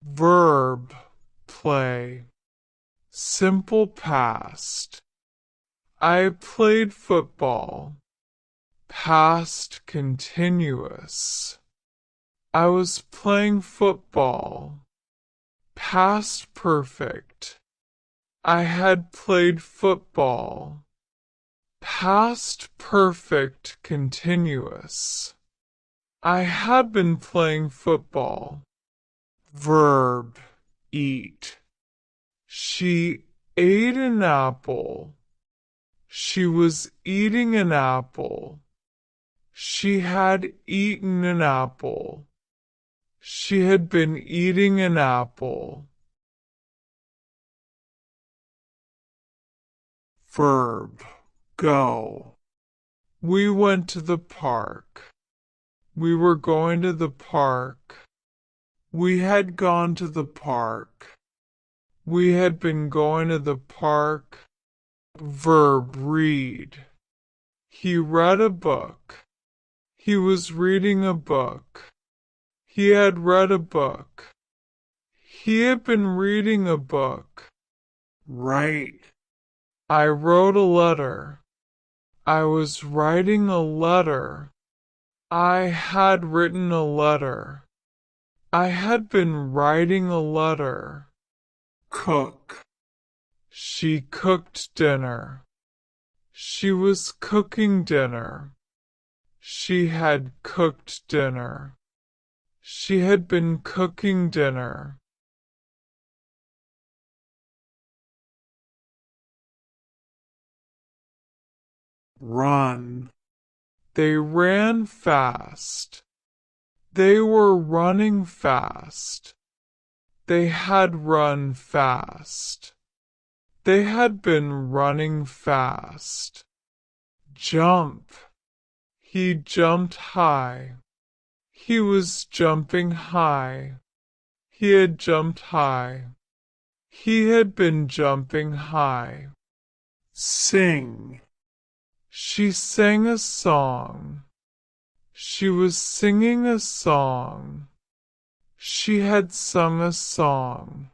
Verb, play. Simple past. I played football. Past continuous. I was playing football. Past perfect. I had played football. Past perfect continuous. I had been playing football. Verb, eat. She ate an apple. She was eating an apple. She had eaten an apple. She had been eating an apple. Verb, go. We went to the park. We were going to the park. We had gone to the park. We had been going to the park. Verb, read. He read a book. He was reading a book. He had read a book. He had been reading a book. Write. I wrote a letter. I was writing a letter. I had written a letter. I had been writing a letter. Cook. She cooked dinner. She was cooking dinner. She had cooked dinner. She had been cooking dinner. Run. They ran fast. They were running fast. They had run fast. They had been running fast. Jump. He jumped high. He was jumping high. He had jumped high. He had been jumping high. Sing. She sang a song. She was singing a song. She had sung a song.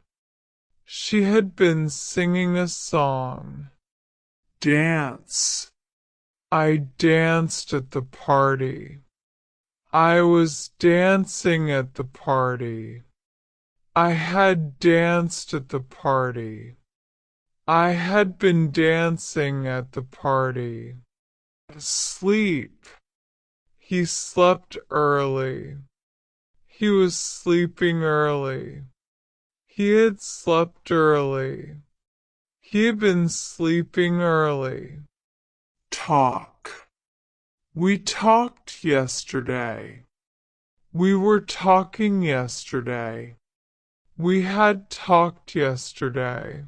She had been singing a song. Dance. I danced at the party. I was dancing at the party. I had danced at the party. I had been dancing at the party. Sleep. He slept early. He was sleeping early. He had slept early. He had been sleeping early. Talk. We talked yesterday. We were talking yesterday. We had talked yesterday.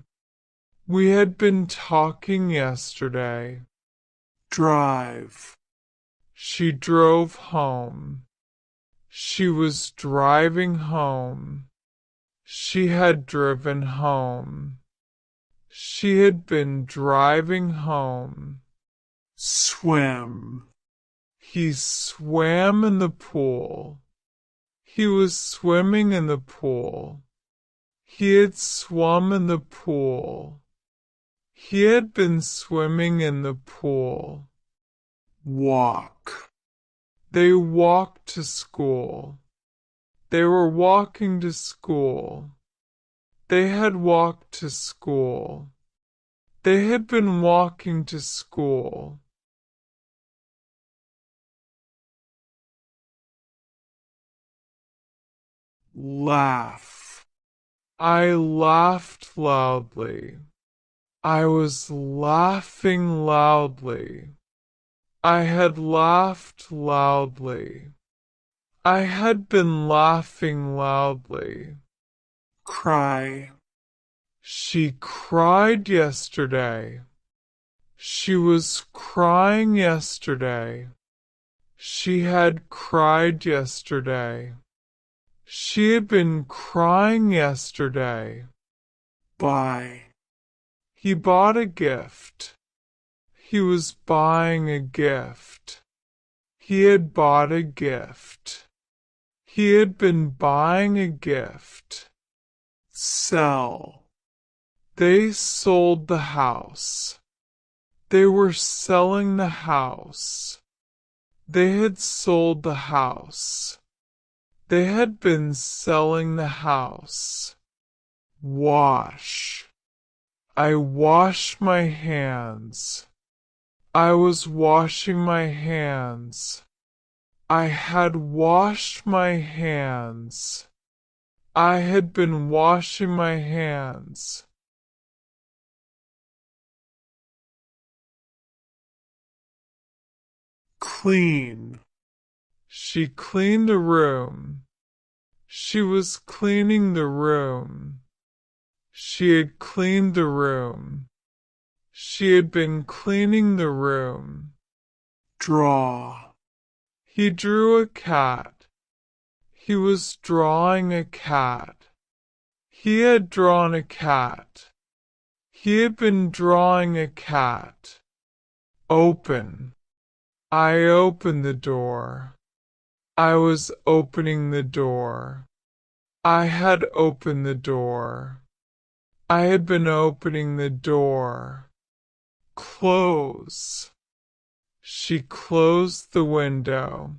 We had been talking yesterday. Drive. She drove home. She was driving home. She had driven home. She had been driving home. Swim. He swam in the pool. He was swimming in the pool. He had swum in the pool. He had been swimming in the pool. Walk. They walked to school. They were walking to school. They had walked to school. They had been walking to school. Laugh. I laughed loudly. I was laughing loudly. I had laughed loudly. I had been laughing loudly. Cry. She cried yesterday. She was crying yesterday. She had cried yesterday. She had been crying yesterday. Buy. He bought a gift. He was buying a gift. He had bought a gift. He had been buying a gift. Sell. They sold the house. They were selling the house. They had sold the house. They had been selling the house. Wash. I washed my hands. I was washing my hands. I had washed my hands. I had been washing my hands. Clean. She cleaned the room. She was cleaning the room. She had cleaned the room. She had been cleaning the room. Draw. He drew a cat. He was drawing a cat. He had drawn a cat. He had been drawing a cat. Open. I opened the door. I was opening the door. I had opened the door. I had been opening the door. Close. She closed the window.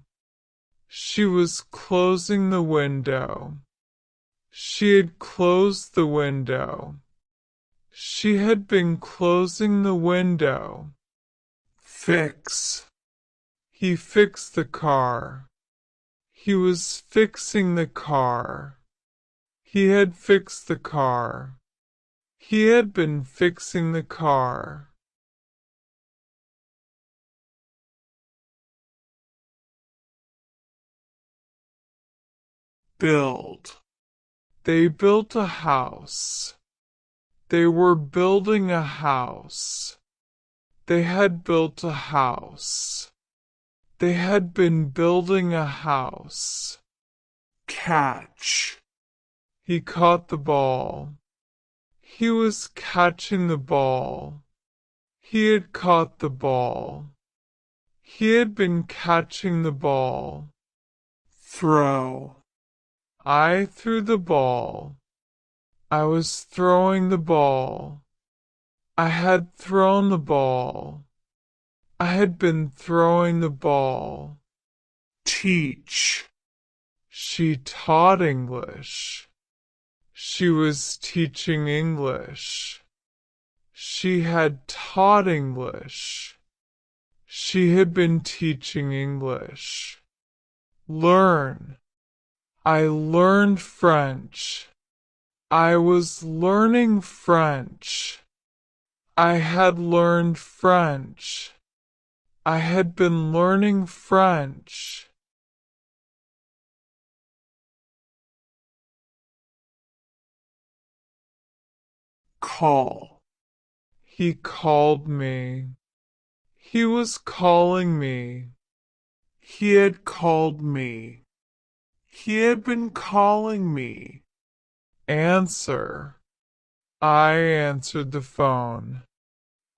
She was closing the window. She had closed the window. She had been closing the window. Fix. He fixed the car. He was fixing the car. He had fixed the car. He had been fixing the car. Build. They built a house. They were building a house. They had built a house. They had been building a house. Catch. He caught the ball. He was catching the ball. He had caught the ball. He had been catching the ball. Throw. I threw the ball. I was throwing the ball. I had thrown the ball. I had been throwing the ball. Teach. She taught English. She was teaching English. She had taught English. She had been teaching English. Learn. I learned French. I was learning French. I had learned French. I had been learning French. Call. He called me. He was calling me. He had called me. He had been calling me. Answer. I answered the phone.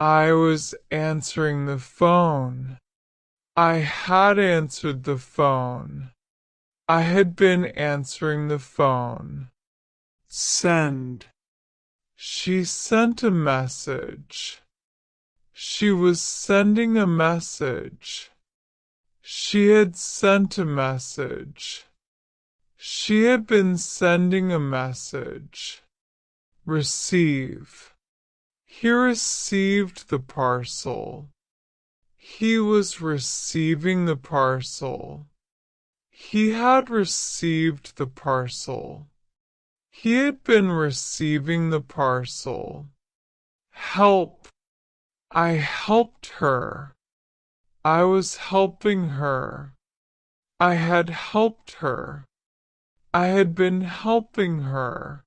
I was answering the phone. I had answered the phone. I had been answering the phone. Send. She sent a message. She was sending a message. She had sent a message. She had been sending a message. Receive. He received the parcel. He was receiving the parcel. He had received the parcel. He had been receiving the parcel. Help. I helped her. I was helping her. I had helped her. I had been helping her.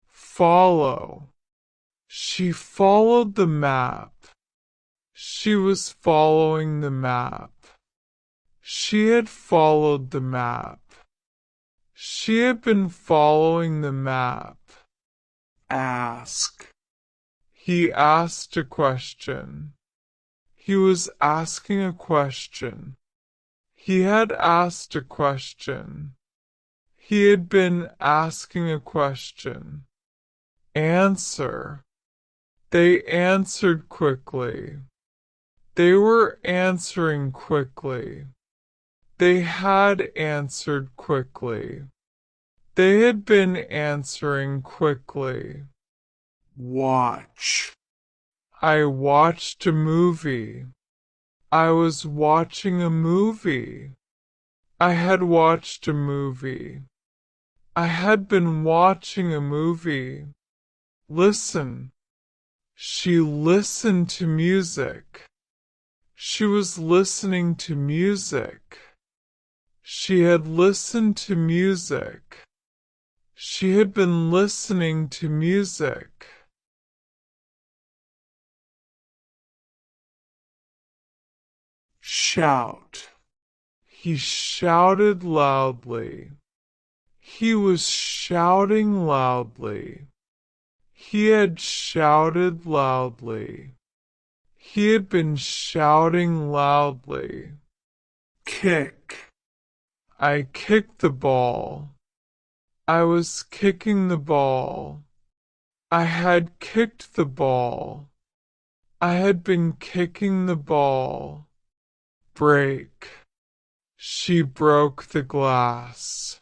Follow. She followed the map. She was following the map. She had followed the map. She had been following the map. Ask. He asked a question. He was asking a question. He had asked a question. He had been asking a question. Answer. They answered quickly. They were answering quickly. They had answered quickly. They had been answering quickly. Watch. I watched a movie. I was watching a movie. I had watched a movie. I had been watching a movie. Listen. She listened to music. She was listening to music. She had listened to music. She had been listening to music. Shout. He shouted loudly. He was shouting loudly. He had shouted loudly. He had been shouting loudly. Kick. I kicked the ball. I was kicking the ball. I had kicked the ball. I had been kicking the ball. Break. She broke the glass.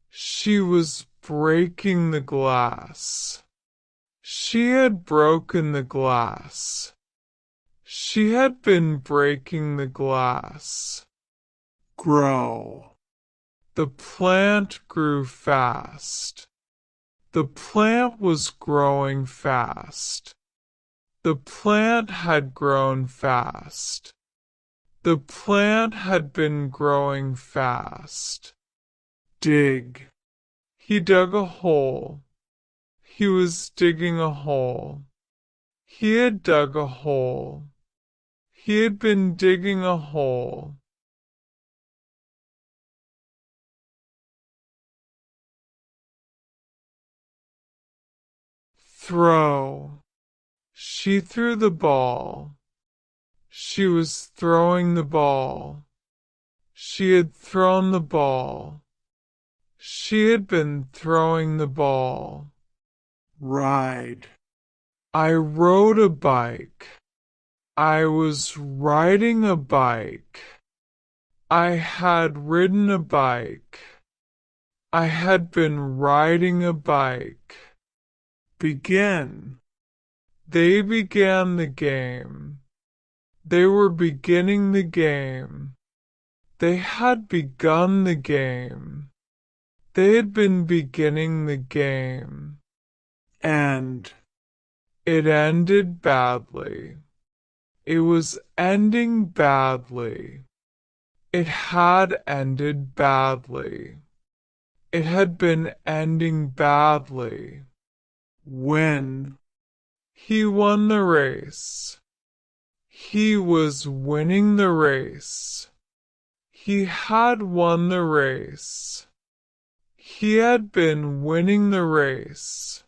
She was breaking the glass. She had broken the glass. She had been breaking the glass. Grow. The plant grew fast. The plant was growing fast. The plant had grown fast. The plant had been growing fast. Dig. He dug a hole. He was digging a hole. He had dug a hole. He had been digging a hole. Throw. She threw the ball. She was throwing the ball. She had thrown the ball. She had been throwing the ball. Ride. I rode a bike. I was riding a bike. I had ridden a bike. I had been riding a bike. Begin. They began the game. They were beginning the game. They had begun the game. They had been beginning the game. End. It ended badly. It was ending badly. It had ended badly. It had been ending badly. Win. He won the race. He was winning the race. He had won the race. He had been winning the race.